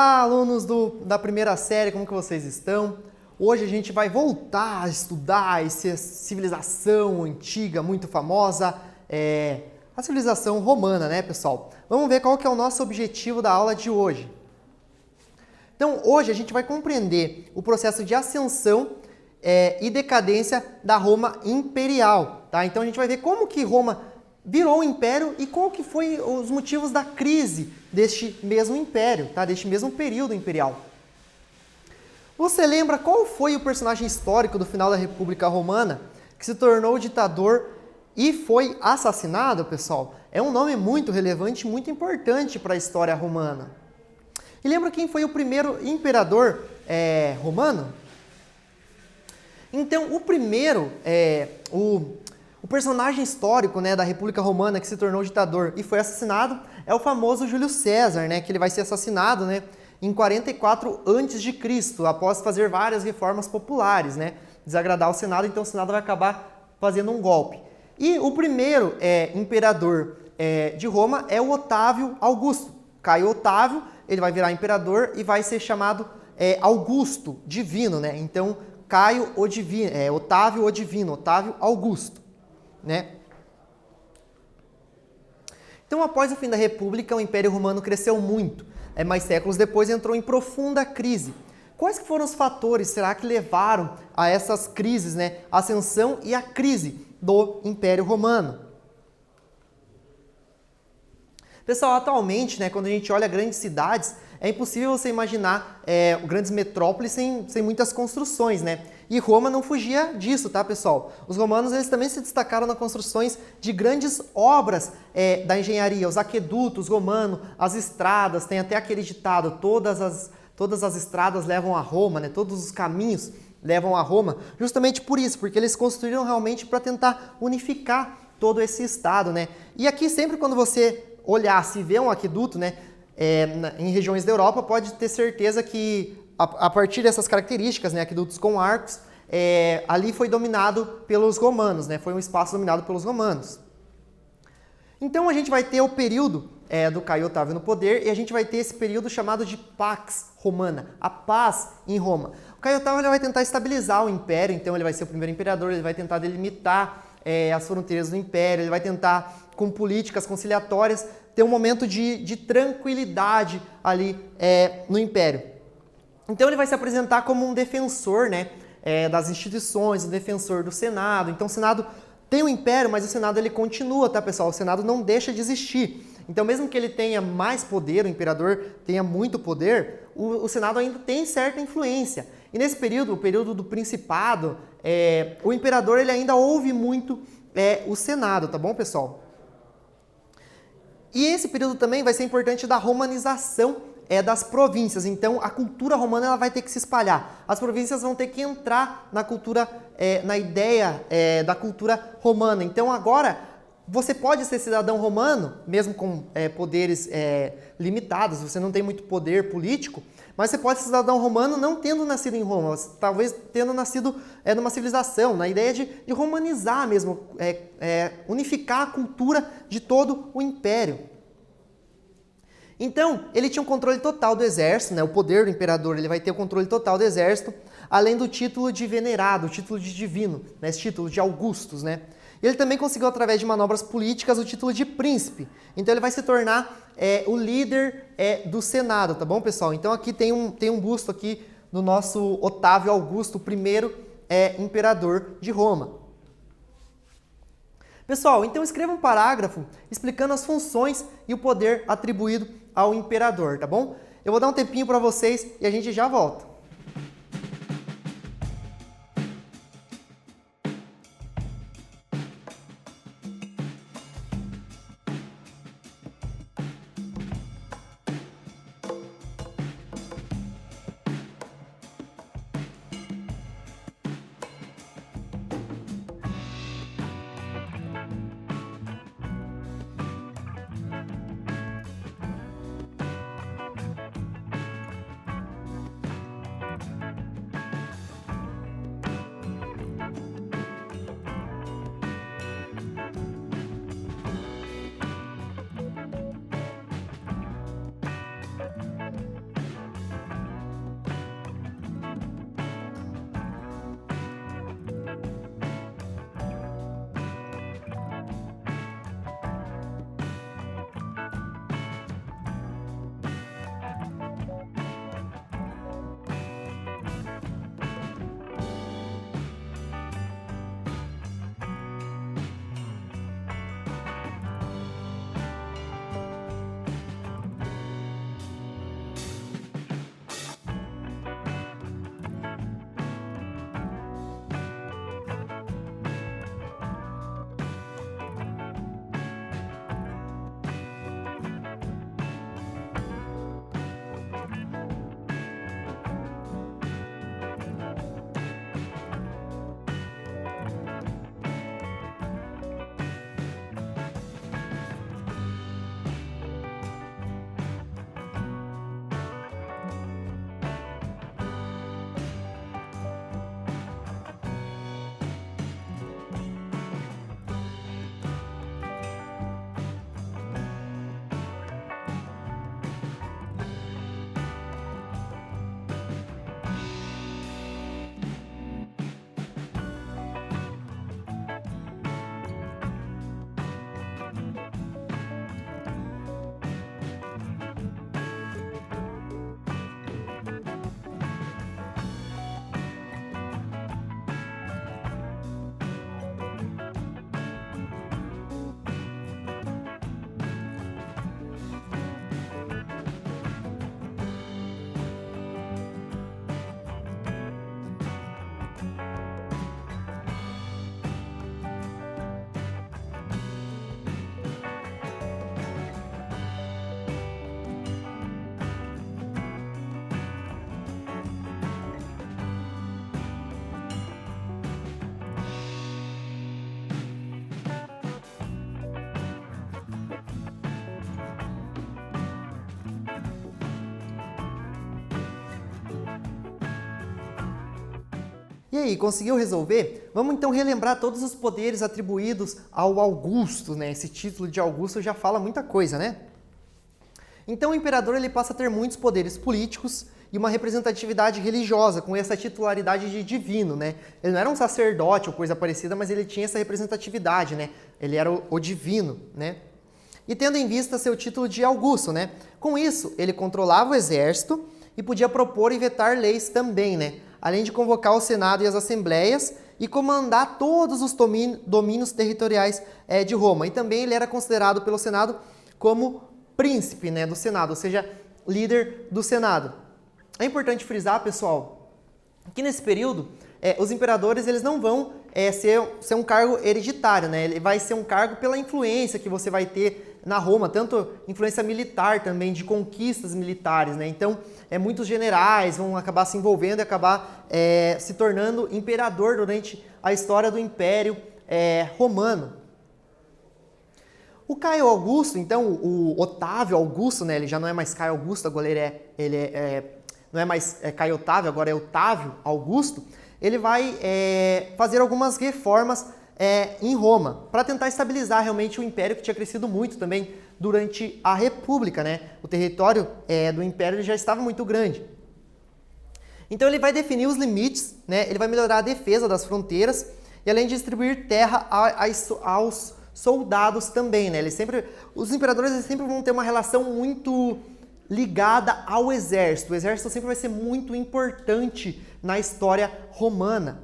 Olá, alunos da primeira série, como que vocês estão? Hoje a gente vai voltar a estudar essa civilização antiga, muito famosa, a civilização romana, né, pessoal? Vamos ver qual que é o nosso objetivo da aula de hoje. Então, hoje a gente vai compreender o processo de ascensão e decadência da Roma imperial, tá? Então a gente vai ver como que Roma virou um império e qual que foi os motivos da crise deste mesmo império, tá? Deste mesmo período imperial. Você lembra qual foi o personagem histórico do final da República Romana que se tornou ditador e foi assassinado, pessoal? É um nome muito relevante, muito importante para a história romana. E lembra quem foi o primeiro imperador romano? Então, o primeiro, o personagem histórico, né, da República Romana que se tornou ditador e foi assassinado é o famoso Júlio César, né, que ele vai ser assassinado, né, em 44 a.C., após fazer várias reformas populares, né, desagradar o Senado, então o Senado vai acabar fazendo um golpe. E o primeiro imperador de Roma é o Otávio Augusto. Caio Otávio, ele vai virar imperador e vai ser chamado Augusto Divino, né? Então, Caio o Divino, Otávio o Divino, Otávio Augusto, né? Então, após o fim da República, o Império Romano cresceu muito, mas séculos depois entrou em profunda crise. Quais que foram os fatores, será que levaram a essas crises, né? A ascensão e a crise do Império Romano? Pessoal, atualmente, né, quando a gente olha grandes cidades, é impossível você imaginar grandes metrópoles sem muitas construções, né? E Roma não fugia disso, tá, pessoal? Os romanos, eles também se destacaram nas construções de grandes obras da engenharia, os aquedutos romanos, as estradas, tem até aquele ditado, todas as estradas levam a Roma, né? Todos os caminhos levam a Roma, justamente por isso, porque eles construíram realmente para tentar unificar todo esse estado, né? E aqui sempre quando você olhar, se vê um aqueduto, né, em regiões da Europa, pode ter certeza que a partir dessas características, né, aquedutos com arcos, ali foi dominado pelos romanos, né, foi um espaço dominado pelos romanos. Então a gente vai ter o período do Caio Otávio no poder e a gente vai ter esse período chamado de Pax Romana, a paz em Roma. O Caio Otávio ele vai tentar estabilizar o império, então ele vai ser o primeiro imperador, ele vai tentar delimitar as fronteiras do império, ele vai tentar, com políticas conciliatórias, ter um momento de tranquilidade ali no império. Então ele vai se apresentar como um defensor, né, das instituições, um defensor do Senado. Então o Senado tem um império, mas o Senado ele continua, tá, pessoal? O Senado não deixa de existir. Então mesmo que ele tenha mais poder, o imperador tenha muito poder, o Senado ainda tem certa influência. E nesse período, o período do Principado, o imperador ele ainda ouve muito o Senado, tá bom, pessoal? E esse período também vai ser importante da romanização das províncias. Então, a cultura romana ela vai ter que se espalhar. As províncias vão ter que entrar na cultura, na ideia da cultura romana. Então, agora, você pode ser cidadão romano, mesmo com poderes limitados, você não tem muito poder político, mas você pode ser cidadão romano não tendo nascido em Roma, talvez tendo nascido numa civilização, na ideia de romanizar mesmo, unificar a cultura de todo o império. Então, ele tinha um controle total do exército, né? O poder do imperador ele vai ter o controle total do exército, além do título de venerado, o título de divino, né? Esse título de Augustus, né? Ele também conseguiu, através de manobras políticas, o título de príncipe. Então ele vai se tornar o líder do Senado, tá bom, pessoal? Então aqui tem um busto aqui do nosso Otávio Augusto, o primeiro imperador de Roma. Pessoal, então escreva um parágrafo explicando as funções e o poder atribuído ao imperador, tá bom? Eu vou dar um tempinho para vocês e a gente já volta. aí, conseguiu resolver? Vamos então relembrar todos os poderes atribuídos ao Augusto, né? Esse título de Augusto já fala muita coisa, né? Então o imperador ele passa a ter muitos poderes políticos e uma representatividade religiosa, com essa titularidade de divino, né? Ele não era um sacerdote ou coisa parecida, mas ele tinha essa representatividade, né? Ele era o divino, né? E tendo em vista seu título de Augusto, né? Com isso, ele controlava o exército e podia propor e vetar leis também, né? Além de convocar o Senado e as assembleias e comandar todos os domínios territoriais de Roma. E também ele era considerado pelo Senado como príncipe, né, do Senado, ou seja, líder do Senado. É importante frisar, pessoal, que nesse período os imperadores eles não vão ser um cargo hereditário, né? Ele vai ser um cargo pela influência que você vai ter na Roma, tanto influência militar também, de conquistas militares, né? Então, muitos generais vão acabar se envolvendo e acabar se tornando imperador durante a história do Império Romano. O Caio Augusto, então, o Otávio Augusto, né? Ele já não é mais Caio Augusto, agora não é mais Caio Otávio, agora é Otávio Augusto. Ele vai fazer algumas reformas em Roma, para tentar estabilizar realmente o império que tinha crescido muito também durante a República, né? O território do império já estava muito grande. Então ele vai definir os limites, né? Ele vai melhorar a defesa das fronteiras e além de distribuir terra aos soldados também, né? Os imperadores sempre vão ter uma relação muito ligada ao exército. O exército sempre vai ser muito importante na história romana.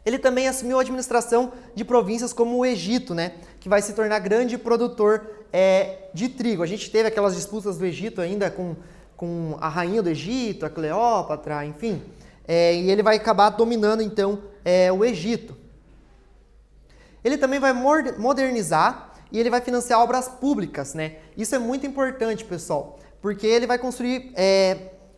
Ele também assumiu a administração de províncias como o Egito, né, que vai se tornar grande produtor de trigo. A gente teve aquelas disputas do Egito ainda com a rainha do Egito, a Cleópatra, enfim, e ele vai acabar dominando então o Egito. Ele também vai modernizar e ele vai financiar obras públicas, né? Isso é muito importante, pessoal, porque ele vai construir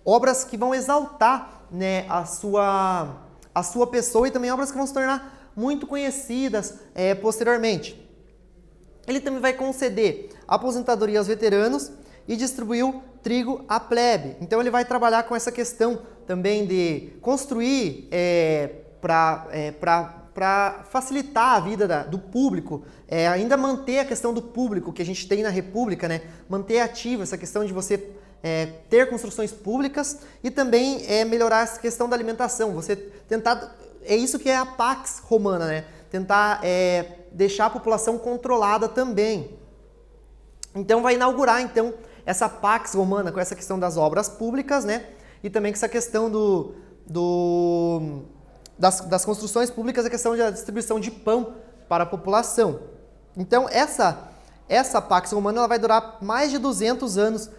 obras que vão exaltar, né, a sua pessoa e também obras que vão se tornar muito conhecidas posteriormente. Ele também vai conceder aposentadoria aos veteranos e distribuiu trigo à plebe. Então ele vai trabalhar com essa questão também de construir para facilitar a vida do público, ainda manter a questão do público que a gente tem na República, né? Manter ativa essa questão de você ter construções públicas e também melhorar essa questão da alimentação. Você tentar, é isso que é a Pax Romana, né? Tentar deixar a população controlada também. Então vai inaugurar então essa Pax Romana com essa questão das obras públicas, né? E também com essa questão das construções públicas, a questão da distribuição de pão para a população. Então essa Pax Romana ela vai durar mais de 200 anos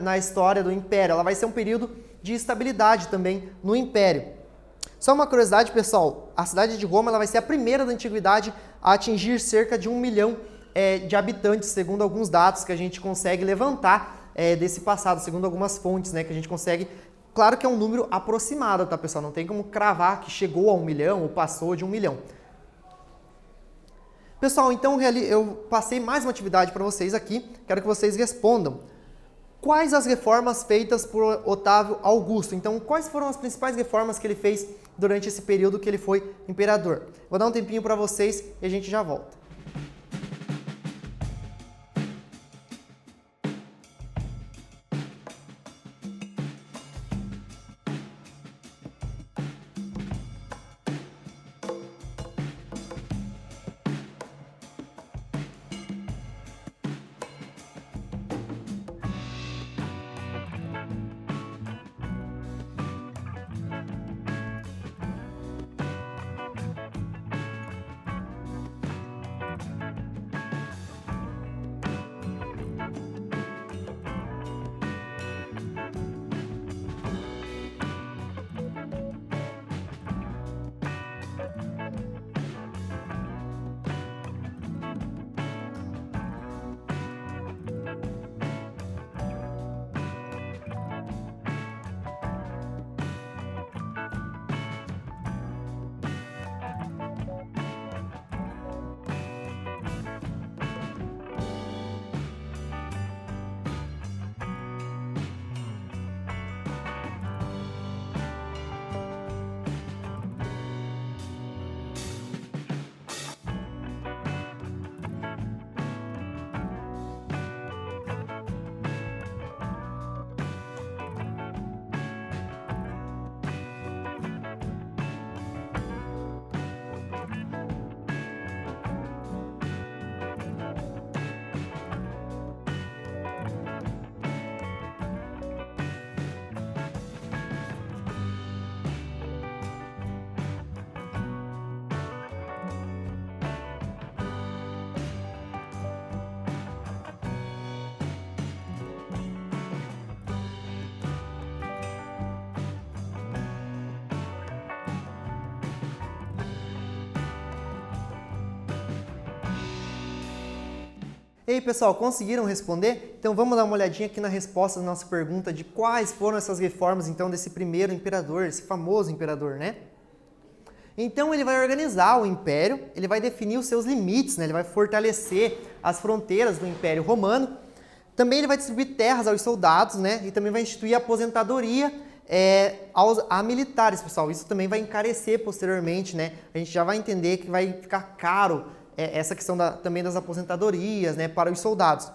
na história do Império. Ela vai ser um período de estabilidade também no Império. Só uma curiosidade, pessoal, a cidade de Roma ela vai ser a primeira da Antiguidade a atingir cerca de 1 milhão de habitantes, segundo alguns dados que a gente consegue levantar desse passado, segundo algumas fontes, né, que a gente consegue. Claro que é um número aproximado, tá, pessoal? Não tem como cravar que chegou a 1 milhão ou passou de 1 milhão. Pessoal, então eu passei mais uma atividade para vocês aqui, quero que vocês respondam. Quais as reformas feitas por Otávio Augusto? Então, quais foram as principais reformas que ele fez durante esse período que ele foi imperador? Vou dar um tempinho para vocês e a gente já volta. E aí, pessoal, conseguiram responder? Então vamos dar uma olhadinha aqui na resposta da nossa pergunta de quais foram essas reformas, então, desse primeiro imperador, esse famoso imperador, né? Então ele vai organizar o império, ele vai definir os seus limites, né? Ele vai fortalecer as fronteiras do Império Romano. Também ele vai distribuir terras aos soldados, né? E também vai instituir a aposentadoria a militares, pessoal. Isso também vai encarecer posteriormente, né? A gente já vai entender que vai ficar caro essa questão também das aposentadorias, né, para os soldados.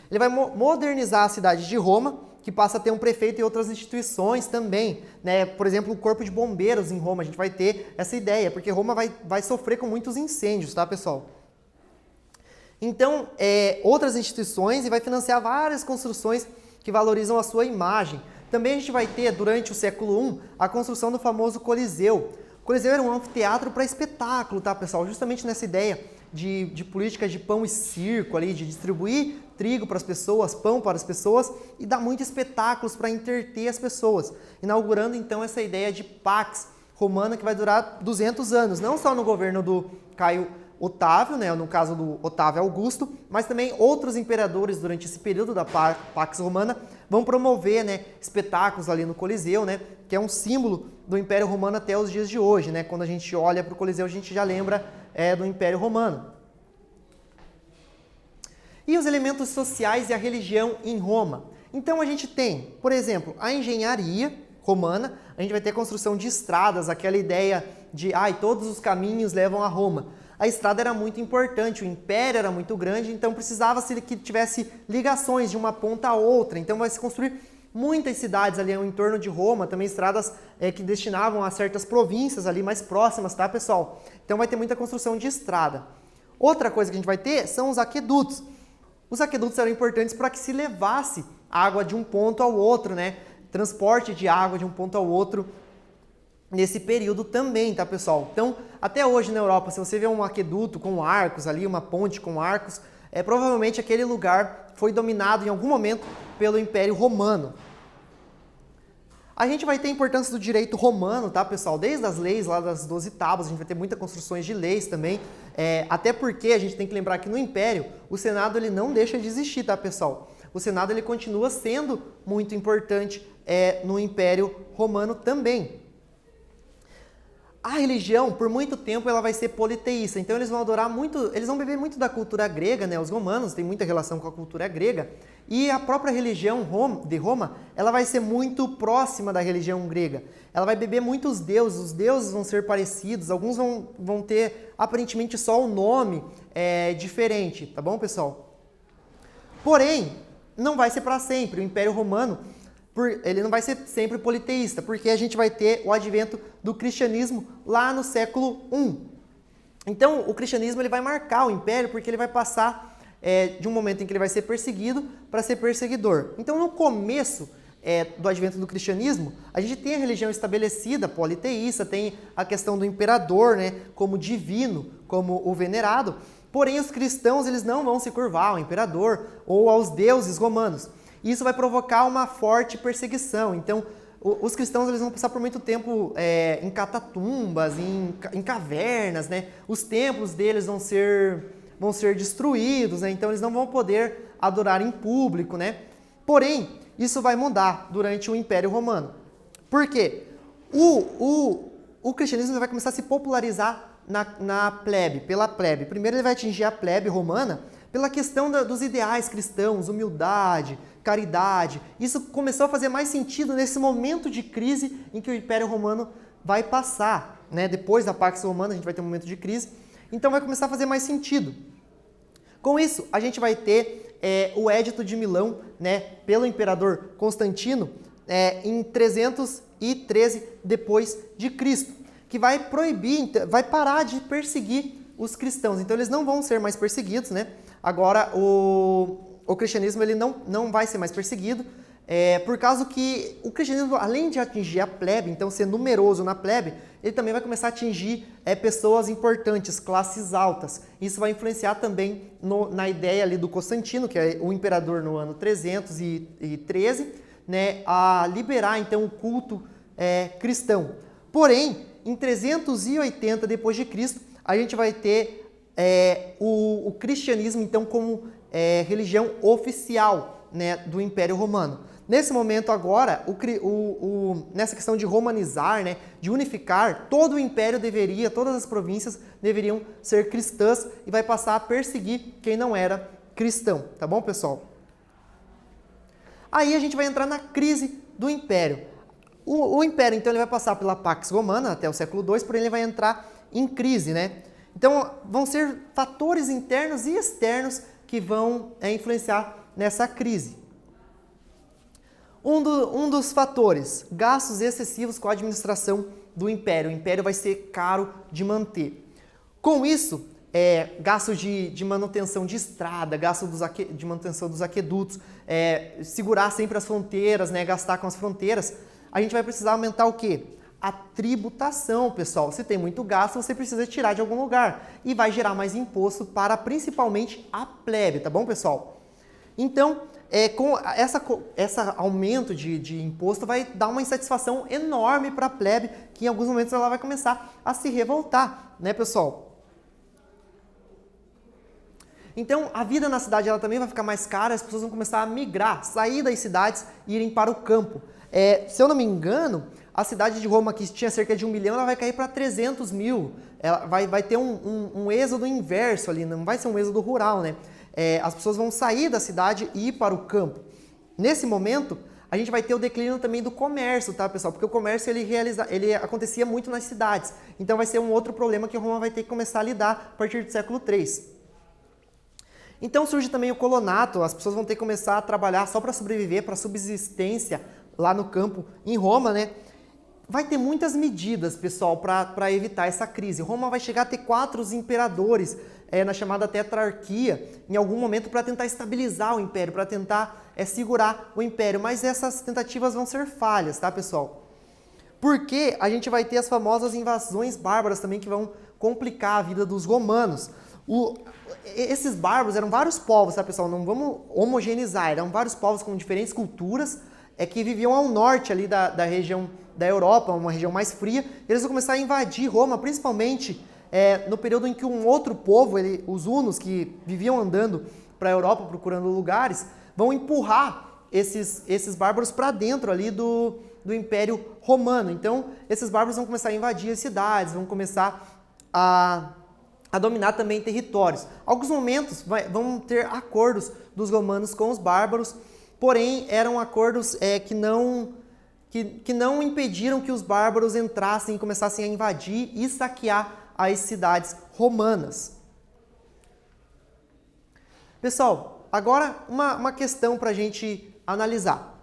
Ele vai modernizar a cidade de Roma, que passa a ter um prefeito e outras instituições também, né? Por exemplo, o corpo de bombeiros em Roma, a gente vai ter essa ideia, porque Roma vai sofrer com muitos incêndios, tá, pessoal? Então, outras instituições e vai financiar várias construções que valorizam a sua imagem. Também a gente vai ter, durante o século I, a construção do famoso Coliseu. O Coliseu era um anfiteatro para espetáculo, tá, pessoal? Justamente nessa ideia de política de pão e circo ali, de distribuir trigo para as pessoas, pão para as pessoas e dar muitos espetáculos para entreter as pessoas. Inaugurando, então, essa ideia de Pax Romana que vai durar 200 anos, não só no governo do Caio Otávio, né, no caso do Otávio Augusto, mas também outros imperadores durante esse período da Pax Romana vão promover, né, espetáculos ali no Coliseu, né, que é um símbolo do Império Romano até os dias de hoje, né? Quando a gente olha para o Coliseu, a gente já lembra do Império Romano. E os elementos sociais e a religião em Roma. Então a gente tem, por exemplo, a engenharia romana, a gente vai ter a construção de estradas, aquela ideia de todos os caminhos levam a Roma. A estrada era muito importante, o império era muito grande, então precisava-se que tivesse ligações de uma ponta a outra. Então vai se construir muitas cidades ali ao entorno de Roma, também estradas que destinavam a certas províncias ali mais próximas, tá, pessoal? Então vai ter muita construção de estrada. Outra coisa que a gente vai ter são os aquedutos. Os aquedutos eram importantes para que se levasse água de um ponto ao outro, né? Transporte de água de um ponto ao outro nesse período também, tá, pessoal? Então, até hoje na Europa, se você vê um aqueduto com arcos ali, uma ponte com arcos, provavelmente aquele lugar foi dominado em algum momento pelo Império Romano. A gente vai ter a importância do direito romano, tá, pessoal? Desde as leis lá das 12 tábuas, a gente vai ter muitas construções de leis também, até porque a gente tem que lembrar que no Império, o Senado ele não deixa de existir, tá, pessoal? O Senado ele continua sendo muito importante no Império Romano também. A religião, por muito tempo, ela vai ser politeísta, então eles vão adorar muito, eles vão beber muito da cultura grega, né? Os romanos têm muita relação com a cultura grega, e a própria religião de Roma, ela vai ser muito próxima da religião grega. Ela vai beber muitos deuses, os deuses vão ser parecidos, alguns vão ter aparentemente só o nome diferente, tá bom, pessoal? Porém, não vai ser para sempre, o Império Romano ele não vai ser sempre politeísta, porque a gente vai ter o advento do cristianismo lá no século I. Então, o cristianismo ele vai marcar o império, porque ele vai passar de um momento em que ele vai ser perseguido para ser perseguidor. Então, no começo do advento do cristianismo, a gente tem a religião estabelecida, politeísta, tem a questão do imperador, né, como divino, como o venerado, porém os cristãos eles não vão se curvar ao imperador ou aos deuses romanos. Isso vai provocar uma forte perseguição. Então, os cristãos eles vão passar por muito tempo em catatumbas, em cavernas, né? Os templos deles vão ser destruídos, né? Então eles não vão poder adorar em público, né? Porém, isso vai mudar durante o Império Romano. Por quê? O cristianismo vai começar a se popularizar na plebe, pela plebe. Primeiro ele vai atingir a plebe romana pela questão dos ideais cristãos, humildade, caridade. Isso começou a fazer mais sentido nesse momento de crise em que o Império Romano vai passar, né? Depois da Pax Romana a gente vai ter um momento de crise, então vai começar a fazer mais sentido. Com isso, a gente vai ter o Édito de Milão, né, pelo imperador Constantino, em 313 depois de Cristo, que vai proibir, vai parar de perseguir os cristãos. Então eles não vão ser mais perseguidos, né? Agora o cristianismo ele não vai ser mais perseguido, por causa que o cristianismo, além de atingir a plebe, então ser numeroso na plebe, ele também vai começar a atingir pessoas importantes, classes altas. Isso vai influenciar também na ideia ali do Constantino, que é o imperador no ano 313, né, a liberar então o culto cristão. Porém, em 380 depois de Cristo, a gente vai ter o cristianismo então como religião oficial, né, do Império Romano. Nesse momento agora, nessa questão de romanizar, né, de unificar, todo o império todas as províncias deveriam ser cristãs e vai passar a perseguir quem não era cristão, tá bom, pessoal? Aí a gente vai entrar na crise do império. O império, então, ele vai passar pela Pax Romana até o século II, porém ele vai entrar em crise, né? Então, vão ser fatores internos e externos que vão influenciar nessa crise. Um dos fatores, gastos excessivos com a administração do império. O império vai ser caro de manter. Com isso, gastos de manutenção de estrada, gastos de manutenção dos aquedutos, segurar sempre as fronteiras, né, gastar com as fronteiras, a gente vai precisar aumentar o quê? A tributação, pessoal. Se tem muito gasto, você precisa tirar de algum lugar e vai gerar mais imposto para principalmente a plebe, tá bom, pessoal? Então, com esse aumento de imposto vai dar uma insatisfação enorme para a plebe, que em alguns momentos ela vai começar a se revoltar, né, pessoal? Então, a vida na cidade ela também vai ficar mais cara, as pessoas vão começar a migrar, sair das cidades e irem para o campo. Se eu não me engano, a cidade de Roma, que tinha cerca de 1 milhão, ela vai cair para 300 mil. Ela vai ter um êxodo inverso ali, não vai ser um êxodo rural, né? As pessoas vão sair da cidade e ir para o campo. Nesse momento, a gente vai ter o declínio também do comércio, tá, pessoal? Porque o comércio ele acontecia muito nas cidades. Então vai ser um outro problema que Roma vai ter que começar a lidar a partir do século III. Então surge também o colonato, as pessoas vão ter que começar a trabalhar só para sobreviver, para subsistência lá no campo em Roma, né? Vai ter muitas medidas, pessoal, para evitar essa crise. Roma vai chegar a ter 4 imperadores na chamada tetrarquia, em algum momento, para tentar estabilizar o império, para tentar segurar o império. Mas essas tentativas vão ser falhas, tá, pessoal? Porque a gente vai ter as famosas invasões bárbaras também, que vão complicar a vida dos romanos. Esses bárbaros eram vários povos, tá, pessoal? Não vamos homogeneizar, eram vários povos com diferentes culturas, que viviam ao norte ali da região da Europa, uma região mais fria. Eles vão começar a invadir Roma, principalmente no período em que um outro povo, os hunos, que viviam andando para a Europa procurando lugares, vão empurrar esses bárbaros para dentro ali do Império Romano. Então, esses bárbaros vão começar a invadir as cidades, vão começar a dominar também territórios. Alguns momentos vão ter acordos dos romanos com os bárbaros, porém eram acordos que não impediram que os bárbaros entrassem e começassem a invadir e saquear as cidades romanas. Pessoal, agora uma questão para a gente analisar.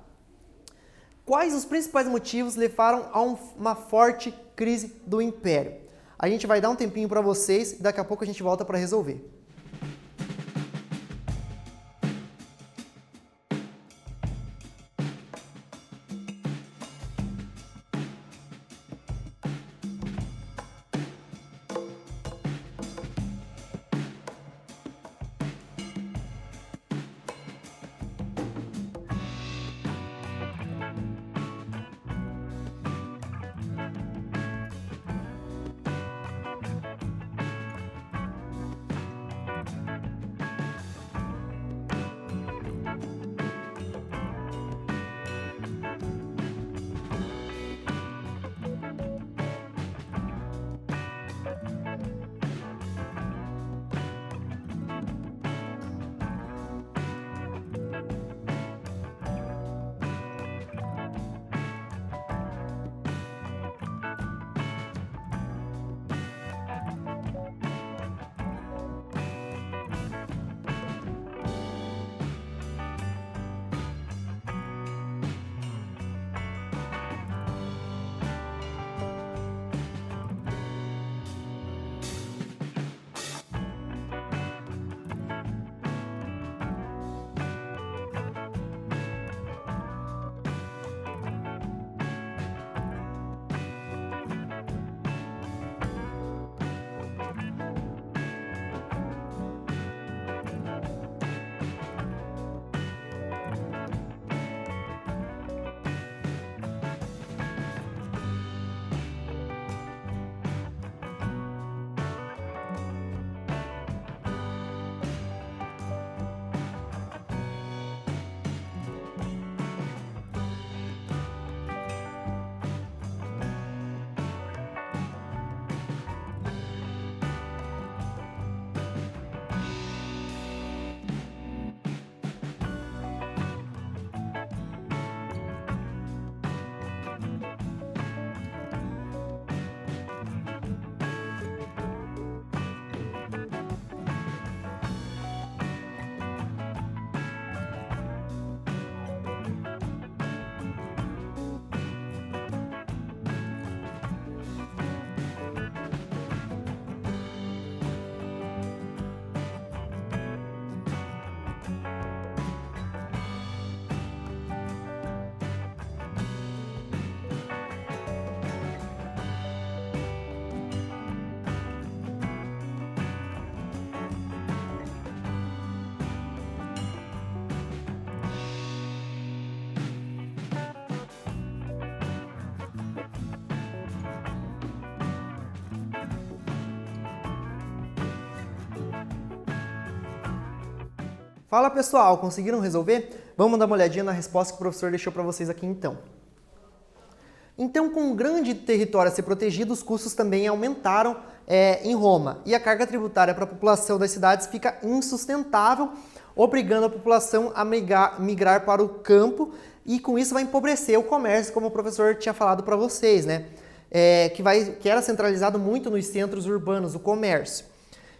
Quais os principais motivos levaram a uma forte crise do Império? A gente vai dar um tempinho para vocês e daqui a pouco a gente volta para resolver. Fala pessoal, conseguiram resolver? Vamos dar uma olhadinha na resposta que o professor deixou para vocês aqui então. Então, com um grande território a ser protegido, os custos também aumentaram em Roma. E a carga tributária para a população das cidades fica insustentável, obrigando a população a migrar para o campo, e com isso vai empobrecer o comércio, como o professor tinha falado para vocês, né? Que era centralizado muito nos centros urbanos, o comércio.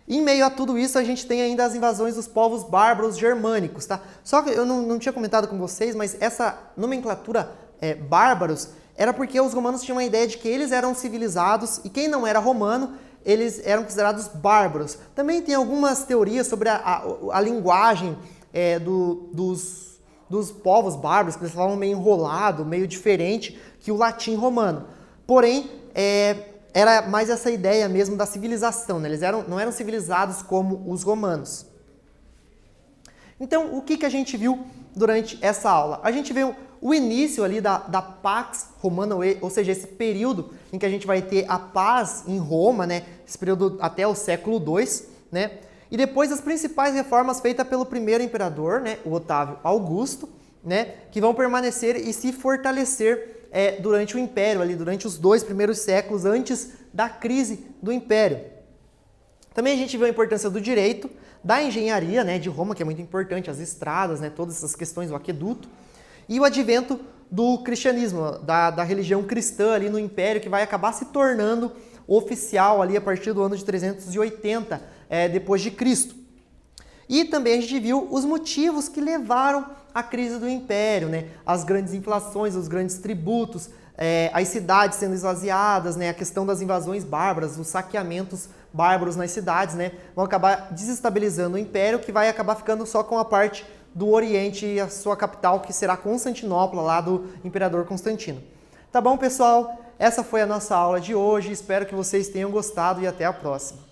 E em meio a tudo isso, a gente tem ainda as invasões dos povos bárbaros germânicos, tá? Só que eu não tinha comentado com vocês, mas essa nomenclatura bárbaros era porque os romanos tinham a ideia de que eles eram civilizados e quem não era romano, eles eram considerados bárbaros. Também tem algumas teorias sobre a linguagem dos povos bárbaros, que eles falavam meio enrolado, meio diferente que o latim romano. Porém, era mais essa ideia mesmo da civilização, né? Eles não eram civilizados como os romanos. Então, o que a gente viu durante essa aula? A gente viu o início ali da Pax Romana, ou seja, esse período em que a gente vai ter a paz em Roma, né? Esse período até o século II, né? E depois as principais reformas feitas pelo primeiro imperador, né? O Otávio Augusto, né? Que vão permanecer e se fortalecer durante o Império, ali, durante os 2 primeiros séculos antes da crise do Império. Também a gente viu a importância do direito, da engenharia, né, de Roma, que é muito importante, as estradas, né, todas essas questões, o aqueduto, e o advento do cristianismo, da religião cristã ali no Império, que vai acabar se tornando oficial ali a partir do ano de 380 depois de Cristo. E também a gente viu os motivos que levaram à crise do Império, né? As grandes inflações, os grandes tributos, as cidades sendo esvaziadas, né? A questão das invasões bárbaras, os saqueamentos bárbaros nas cidades, né? Vão acabar desestabilizando o Império, que vai acabar ficando só com a parte do Oriente e a sua capital, que será Constantinopla, lá do Imperador Constantino. Tá bom, pessoal? Essa foi a nossa aula de hoje. Espero que vocês tenham gostado e até a próxima.